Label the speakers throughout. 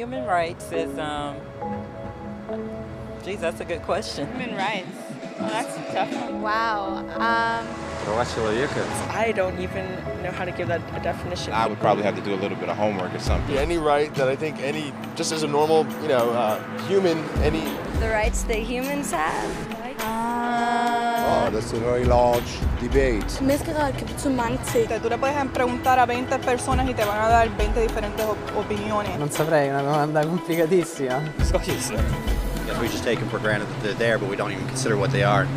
Speaker 1: Human rights is, geez, that's a good question.
Speaker 2: Human rights. Oh, that's a tough one.
Speaker 3: Wow.
Speaker 4: I don't even know how to give that a definition.
Speaker 5: I would probably have to do a little bit of homework or something.
Speaker 6: Any right that I think just as a normal, human, any...
Speaker 3: The rights that humans have?
Speaker 7: That's a very large debate.
Speaker 2: Tú le puedes preguntar a 20 personas y te van a dar 20 diferentes opiniones.
Speaker 8: Non saprei, una domanda complicatissima.
Speaker 9: Guess we just take them for granted that they're there, but we don't even consider what they are.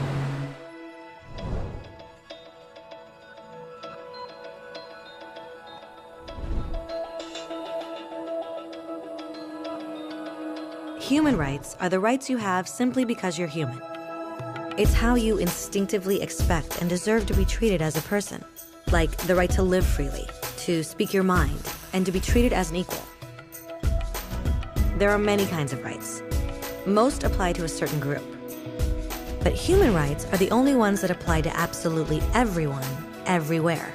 Speaker 10: Human rights are the rights you have simply because you're human. It's how you instinctively expect and deserve to be treated as a person, like the right to live freely, to speak your mind, and to be treated as an equal. There are many kinds of rights. Most apply to a certain group. But human rights are the only ones that apply to absolutely everyone, everywhere.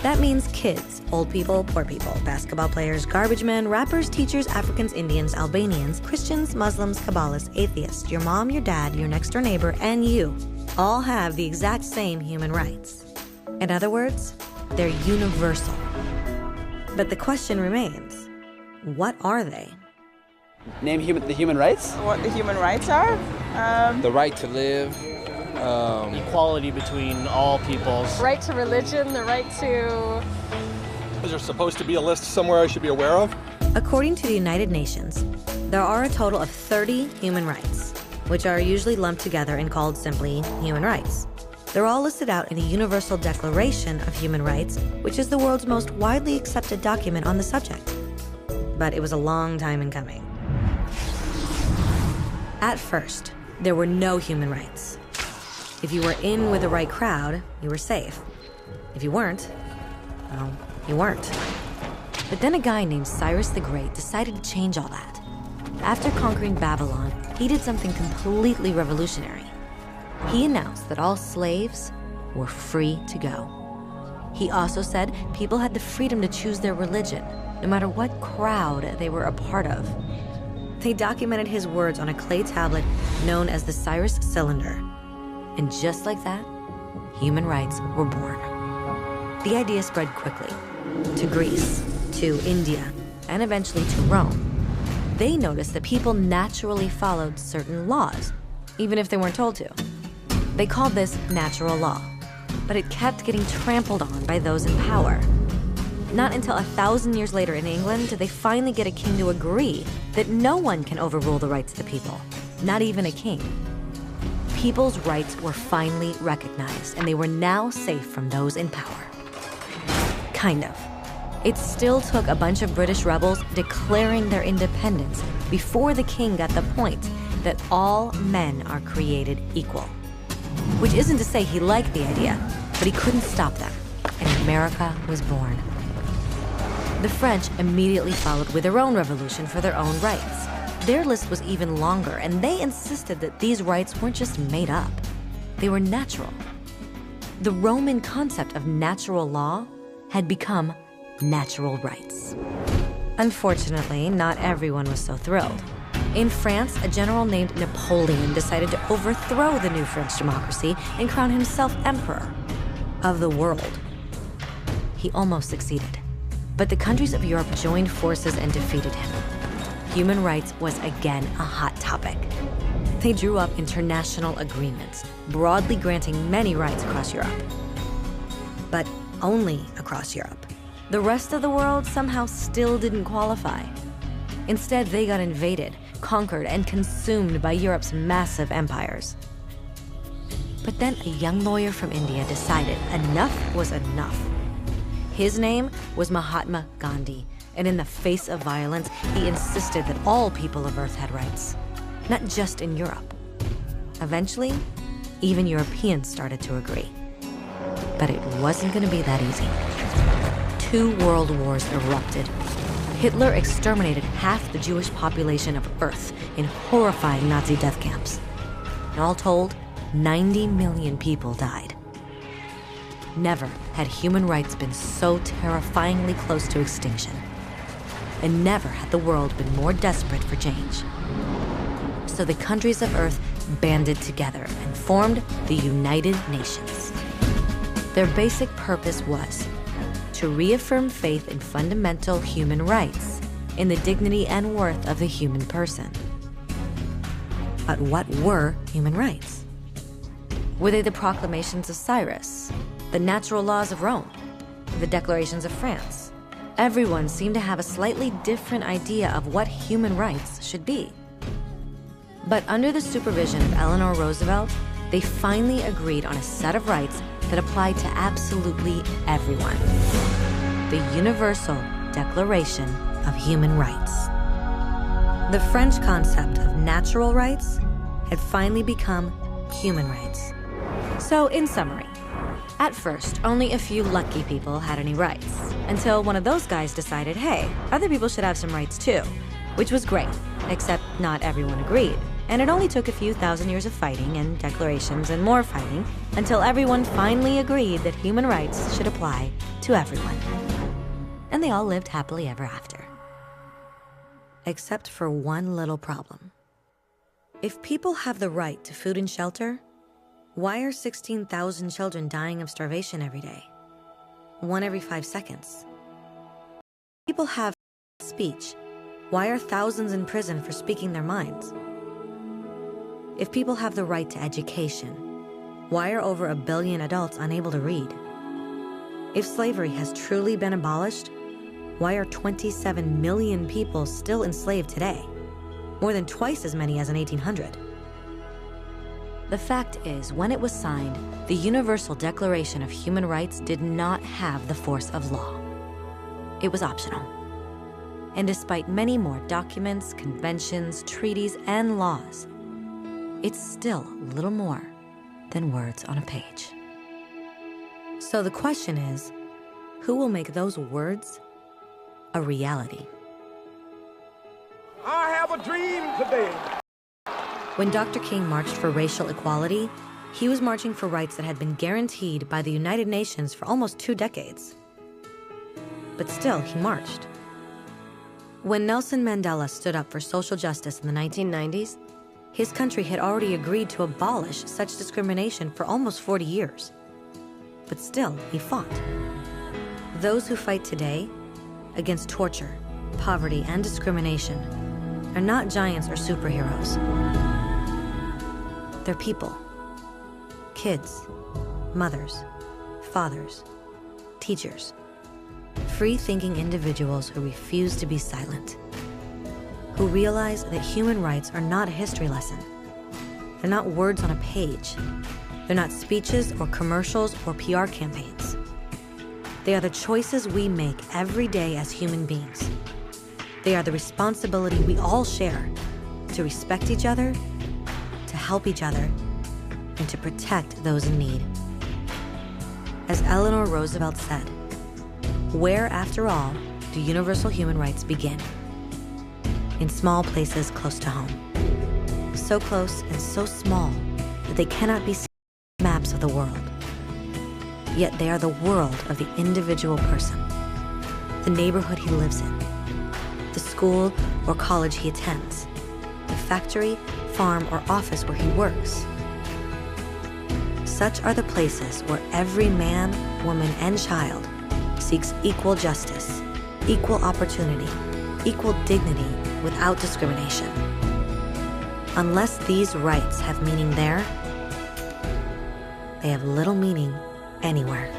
Speaker 10: That means kids, old people, poor people, basketball players, garbage men, rappers, teachers, Africans, Indians, Albanians, Christians, Muslims, Kabbalists, atheists, your mom, your dad, your next door neighbor, and you all have the exact same human rights. In other words, they're universal. But the question remains, what are they?
Speaker 8: Name the human rights?
Speaker 2: What the human rights are?
Speaker 11: The right to live.
Speaker 12: Equality between all peoples.
Speaker 3: Right to religion, the right to...
Speaker 6: Is there supposed to be a list somewhere I should be aware of?
Speaker 10: According to the United Nations, there are a total of 30 human rights, which are usually lumped together and called simply human rights. They're all listed out in the Universal Declaration of Human Rights, which is the world's most widely accepted document on the subject. But it was a long time in coming. At first, there were no human rights. If you were in with the right crowd, you were safe. If you weren't, well, you weren't. But then a guy named Cyrus the Great decided to change all that. After conquering Babylon, he did something completely revolutionary. He announced that all slaves were free to go. He also said people had the freedom to choose their religion, no matter what crowd they were a part of. They documented his words on a clay tablet known as the Cyrus Cylinder. And just like that, human rights were born. The idea spread quickly to Greece, to India, and eventually to Rome. They noticed that people naturally followed certain laws, even if they weren't told to. They called this natural law, but it kept getting trampled on by those in power. Not until 1,000 years later in England did they finally get a king to agree that no one can overrule the rights of the people, not even a king. People's rights were finally recognized, and they were now safe from those in power. Kind of. It still took a bunch of British rebels declaring their independence before the king got the point that all men are created equal. Which isn't to say he liked the idea, but he couldn't stop them, and America was born. The French immediately followed with their own revolution for their own rights. Their list was even longer, and they insisted that these rights weren't just made up. They were natural. The Roman concept of natural law had become natural rights. Unfortunately, not everyone was so thrilled. In France, a general named Napoleon decided to overthrow the new French democracy and crown himself emperor of the world. He almost succeeded, but the countries of Europe joined forces and defeated him. Human rights was again a hot topic. They drew up international agreements, broadly granting many rights across Europe. But only across Europe. The rest of the world somehow still didn't qualify. Instead, they got invaded, conquered, and consumed by Europe's massive empires. But then a young lawyer from India decided enough was enough. His name was Mahatma Gandhi, and in the face of violence, he insisted that all people of Earth had rights, not just in Europe. Eventually, even Europeans started to agree. But it wasn't going to be that easy. 2 world wars erupted. Hitler exterminated half the Jewish population of Earth in horrifying Nazi death camps. And all told, 90 million people died. Never had human rights been so terrifyingly close to extinction. and never had the world been more desperate for change. So the countries of Earth banded together and formed the United Nations. Their basic purpose was to reaffirm faith in fundamental human rights, in the dignity and worth of the human person. But what were human rights? Were they the proclamations of Cyrus, the natural laws of Rome, the declarations of France? Everyone seemed to have a slightly different idea of what human rights should be. But under the supervision of Eleanor Roosevelt, they finally agreed on a set of rights that applied to absolutely everyone. The Universal Declaration of Human Rights. The French concept of natural rights had finally become human rights. So, in summary, at first, only a few lucky people had any rights, until one of those guys decided, hey, other people should have some rights too, which was great, except not everyone agreed. And it only took a few thousand years of fighting and declarations and more fighting until everyone finally agreed that human rights should apply to everyone. And they all lived happily ever after. Except for one little problem. If people have the right to food and shelter, why are 16,000 children dying of starvation every day? 1 every 5 seconds. People have speech. Why are thousands in prison for speaking their minds? If people have the right to education, why are over 1 billion adults unable to read? If slavery has truly been abolished, why are 27 million people still enslaved today? More than twice as many as in 1800. The fact is, when it was signed, the Universal Declaration of Human Rights did not have the force of law. It was optional. And despite many more documents, conventions, treaties, and laws, it's still little more than words on a page. So the question is, who will make those words a reality?
Speaker 13: I have a dream today.
Speaker 10: When Dr. King marched for racial equality, he was marching for rights that had been guaranteed by the United Nations for almost 2 decades. But still, he marched. When Nelson Mandela stood up for social justice in the 1990s, his country had already agreed to abolish such discrimination for almost 40 years. But still, he fought. Those who fight today against torture, poverty, and discrimination are not giants or superheroes. They're people. Kids, mothers, fathers, teachers. Free-thinking individuals who refuse to be silent. Who realize that human rights are not a history lesson. They're not words on a page. They're not speeches or commercials or PR campaigns. They are the choices we make every day as human beings. They are the responsibility we all share to respect each other, to help each other, and to protect those in need. As Eleanor Roosevelt said, where, after all, do universal human rights begin? In small places close to home. So close and so small that they cannot be seen on maps of the world. Yet they are the world of the individual person, the neighborhood he lives in, the school or college he attends, the factory, farm, or office where he works. Such are the places where every man, woman, and child seeks equal justice, equal opportunity, equal dignity without discrimination. Unless these rights have meaning there, they have little meaning anywhere.